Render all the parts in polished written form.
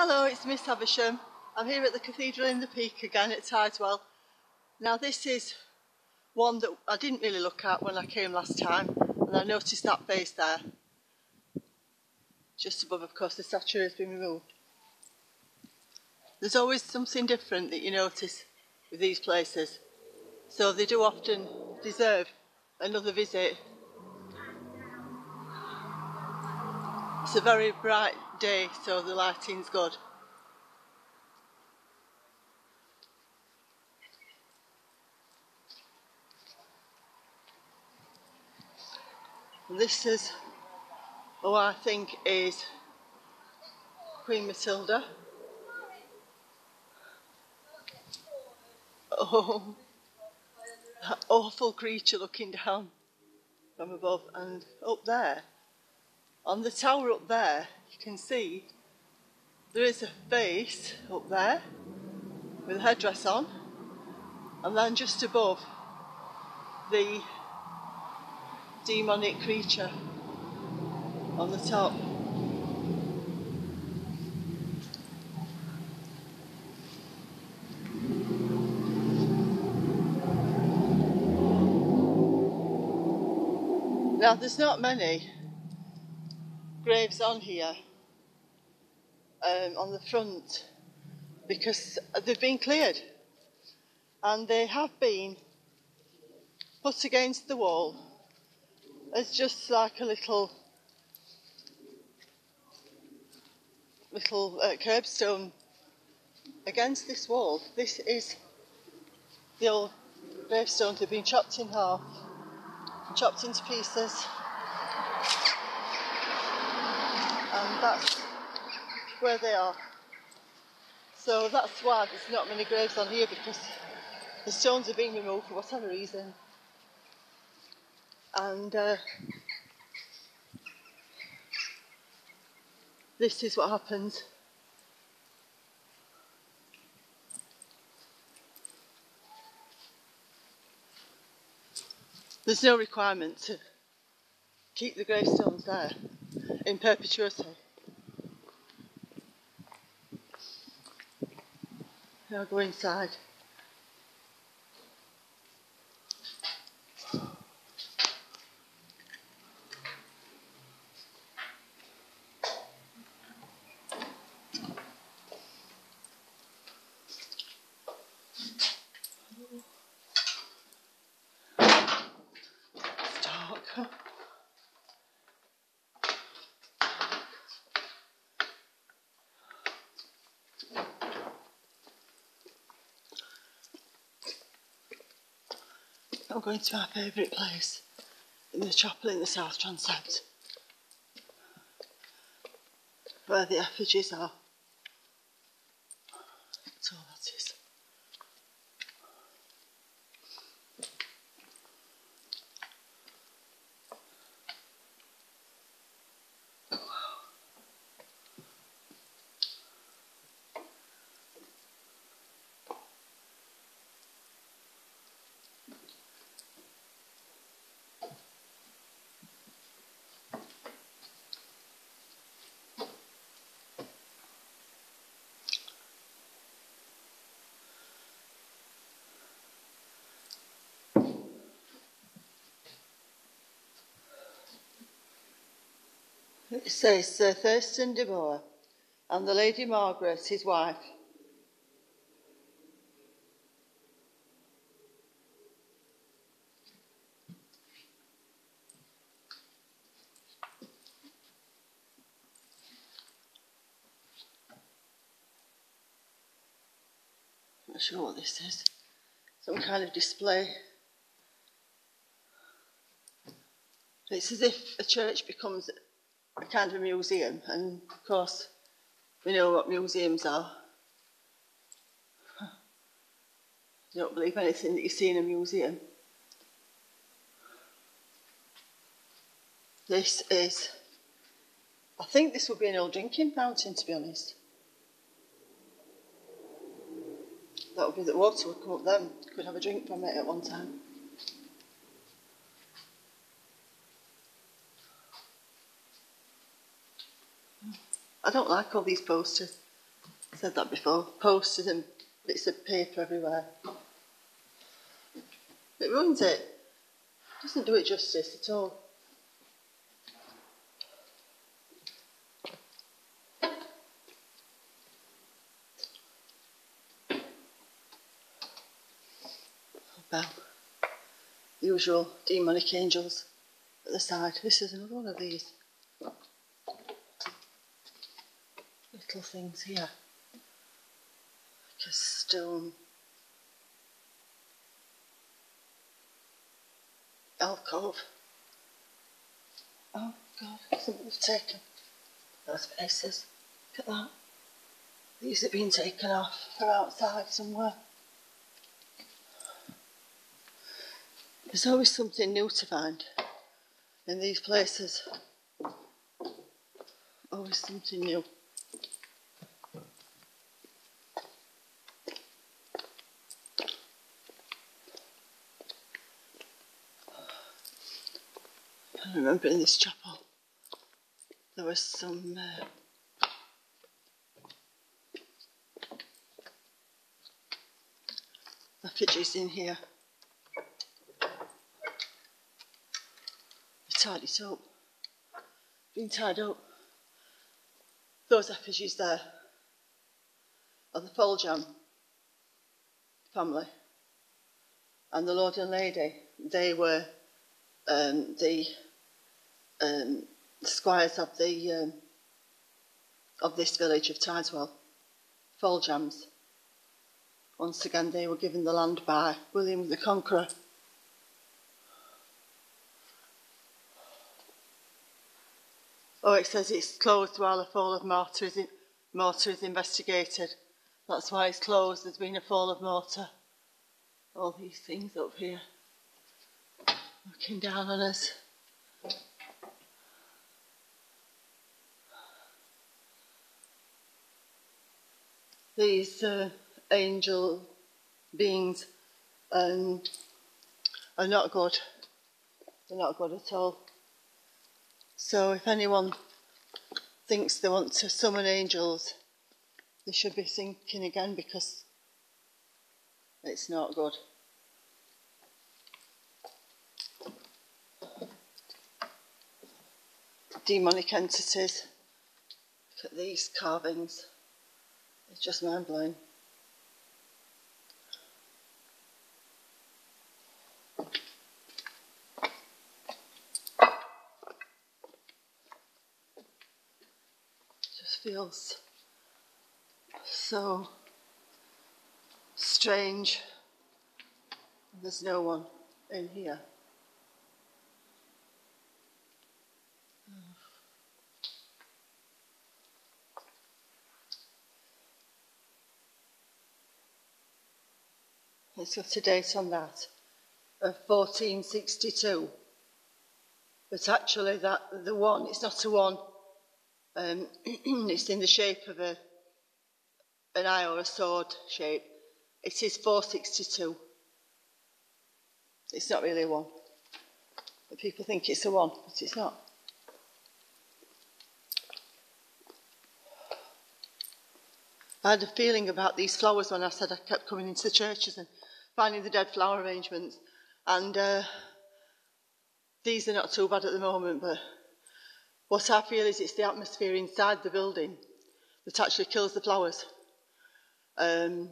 Hello, it's Miss Havisham. I'm here at the Cathedral in the Peak again at Tideswell. Now this is one that I didn't really look at when I came last time, and I noticed that base there. Just above, of course, the statue has been removed. There's always something different that you notice with these places, so they do often deserve another visit. It's a very bright day, so the lighting's good. And this is, I think is Queen Matilda. Oh, that awful creature looking down from above. And up there, on the tower up there, you can see there is a face up there with a headdress on, and then just above, the demonic creature on the top. Now there's not many graves on here, on the front, because they've been cleared and they have been put against the wall as just like a little curbstone against this wall. This is the old gravestones. They've been chopped in half, chopped into pieces, and that's where they are. So that's why there's not many graves on here, because the stones are being removed for whatever reason. And this is what happens. There's no requirement to keep the gravestones there in perpetuity. Now go inside. It's dark. I'm going to my favourite place, in the chapel in the south transept, where the effigies are. That's all that is. It says Sir Thurston de Moore and the Lady Margaret, his wife. Not sure what this is. Some kind of display. It's as if a church becomes a kind of a museum, and of course we know what museums are. You don't believe anything that you see in a museum. This is, I think this would be an old drinking fountain, to be honest. That would be the water would come up there, you could have a drink from it at one time. I don't like all these posters. I've said that before. Posters and bits of paper everywhere. It ruins it. It doesn't do it justice at all. Bell. The usual demonic angels at the side. This is another one of these little things here. Like a stone alcove. Oh God, something we've taken. Those faces. Look at that. These are being taken off. They're outside somewhere. There's always something new to find in these places. Always something new. I remember in this chapel there was some effigies in here. Tied it up. Been tied up. Those effigies there are the Foljambes family and the Lord and Lady. They were the squires of the of this village of Tideswell, Foljambes. Once again, they were given the land by William the Conqueror. Oh, it says it's closed while the fall of mortar is investigated. That's why it's closed. There's been a fall of mortar. All these things up here, looking down on us. These angel beings are not good. They're not good at all. So if anyone thinks they want to summon angels, they should be thinking again, because it's not good. Demonic entities. Look at these carvings. It's just mind-blowing. Just feels so strange. There's no one in here. It's got a date on that of 1462, but actually the one, it's not a one. It's in the shape of an eye or a sword shape. It is 462. It's not really a one. But people think it's a one, but it's not. I had a feeling about these flowers when I said I kept coming into the churches and finding the dead flower arrangements. And these are not too bad at the moment, but what I feel is it's the atmosphere inside the building that actually kills the flowers. They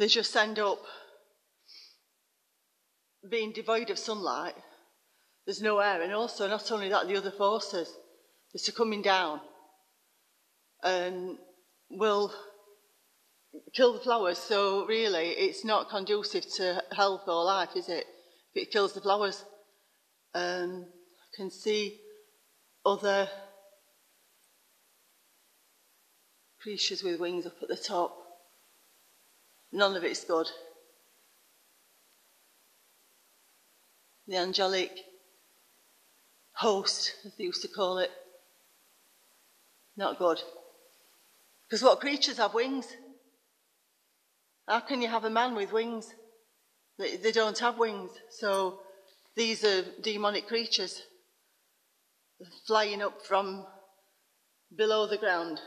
just end up being devoid of sunlight. There's no air, and also not only that, the other forces that are coming down will kill the flowers. So really it's not conducive to health or life, is it, if it kills the flowers? I can see other creatures with wings up at the top. None of it's good. The angelic host, as they used to call it, not good. Because what creatures have wings? How can you have a man with wings? They don't have wings. So these are demonic creatures flying up from below the ground.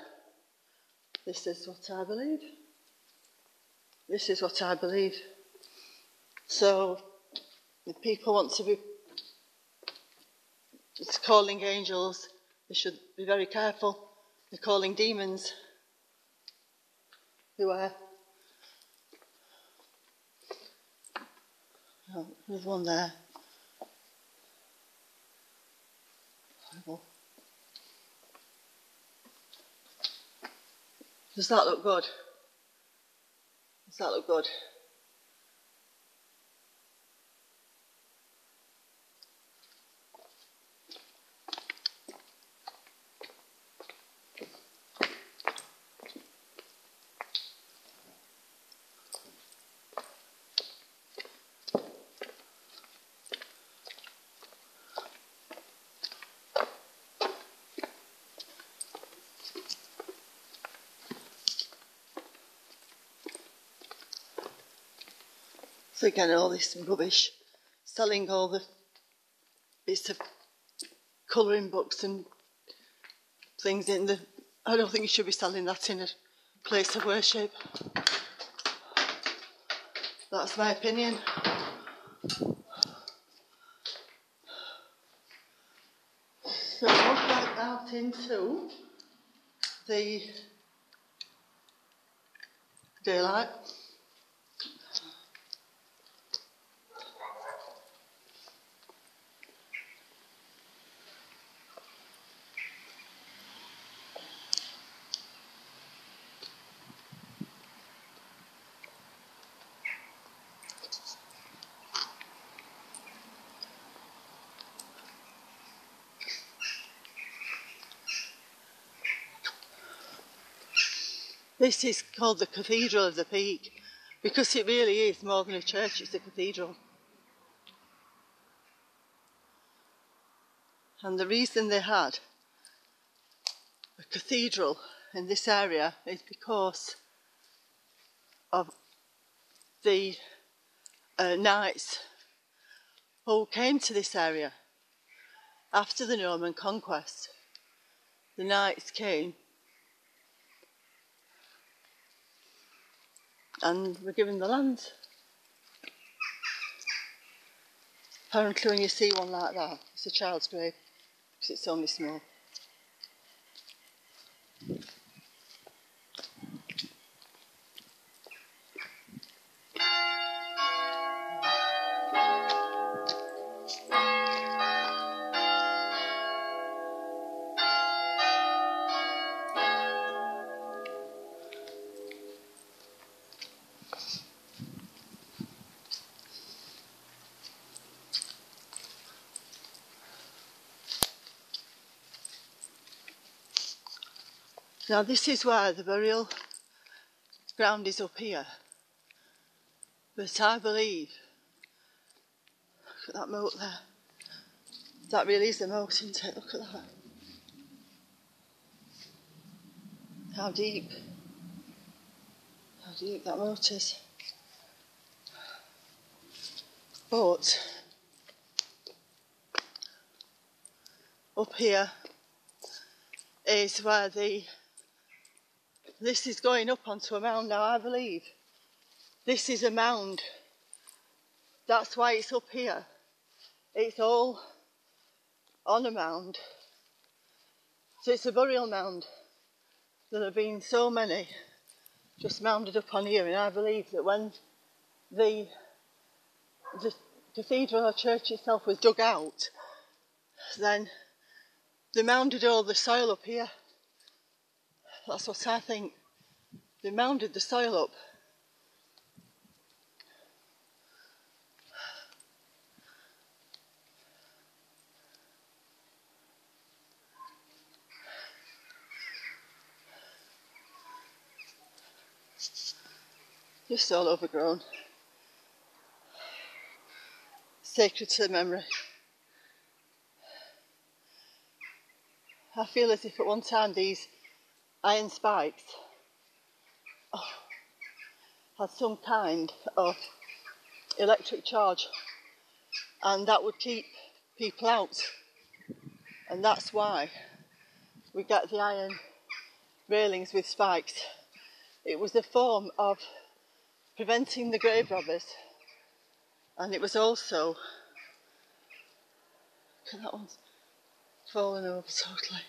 This is what I believe. This is what I believe. So, if people want to be calling angels, they should be very careful. They're calling demons. Beware. Oh, there's one there. Horrible. Does that look good? Does that look good? So again, all this rubbish, selling all the bits of colouring books and things in the... I don't think you should be selling that in a place of worship. That's my opinion. So we'll get out into the daylight. This is called the Cathedral of the Peak because it really is more than a church, it's a cathedral. And the reason they had a cathedral in this area is because of the knights who came to this area after the Norman conquest. The knights came and were given the land. Apparently when you see one like that, it's a child's grave because it's only small. Now this is where the burial ground is up here. But I believe, look at that moat there. That really is the moat, isn't it? Look at that. How deep that moat is. But up here is where this is going up onto a mound now, I believe. This is a mound. That's why it's up here. It's all on a mound. So it's a burial mound. There have been so many just mounded up on here, and I believe that when the cathedral or church itself was dug out, then they mounded all the soil up here. That's what I think. They mounded the soil up. Just all overgrown. Sacred to the memory. I feel as if at one time these iron spikes had some kind of electric charge, and that would keep people out, and that's why we get the iron railings with spikes. It was a form of preventing the grave robbers, and it was also, look at that one's fallen over totally.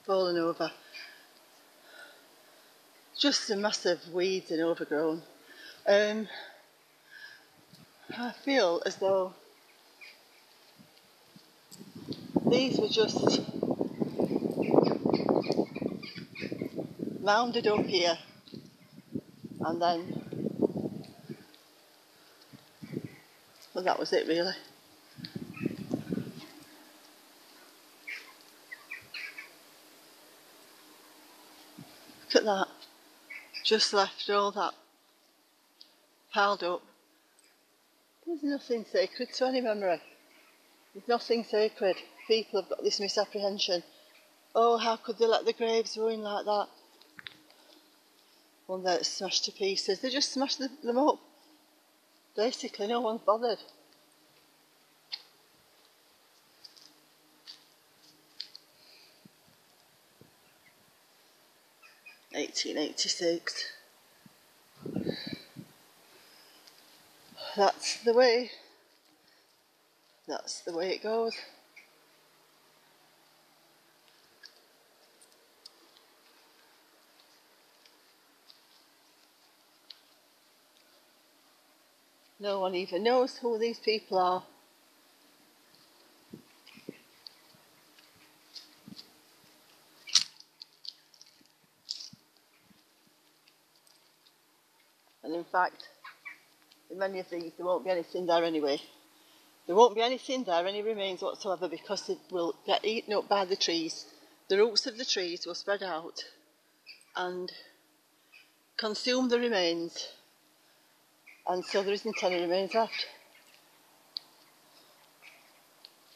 Fallen over. Just a massive weeds and overgrown. I feel as though these were just mounded up here, and then, well, that was it really. Look at that, just left all that piled up. There's nothing sacred to any memory. There's nothing sacred. People have got this misapprehension. Oh, how could they let the graves ruin like that? One that's smashed to pieces. They just smashed them up. Basically, no one's bothered. (1886). That's the way it goes. No one even knows who these people are. And in fact, in many of these there won't be anything there anyway. There won't be anything there, any remains whatsoever, because it will get eaten up by the trees. The roots of the trees will spread out and consume the remains, and so there isn't any remains left.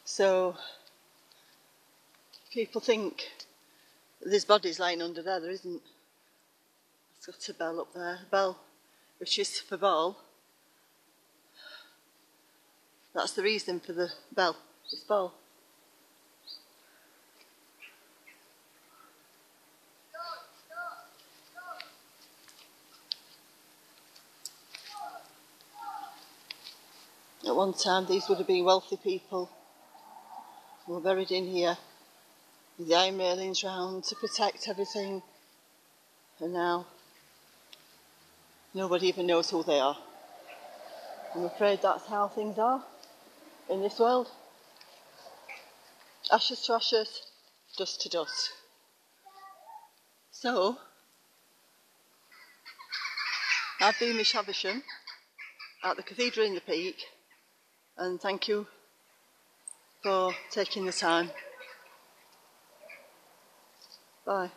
So people think there's bodies lying under there. There isn't. It's got a bell up there, a bell which is for ball. That's the reason for the bell, it's ball. At one time these would have been wealthy people who were buried in here with the iron railings round to protect everything, and now nobody even knows who they are. I'm afraid that's how things are in this world. Ashes to ashes, dust to dust. So, I've been Miss Havisham at the Cathedral in the Peak, and thank you for taking the time. Bye.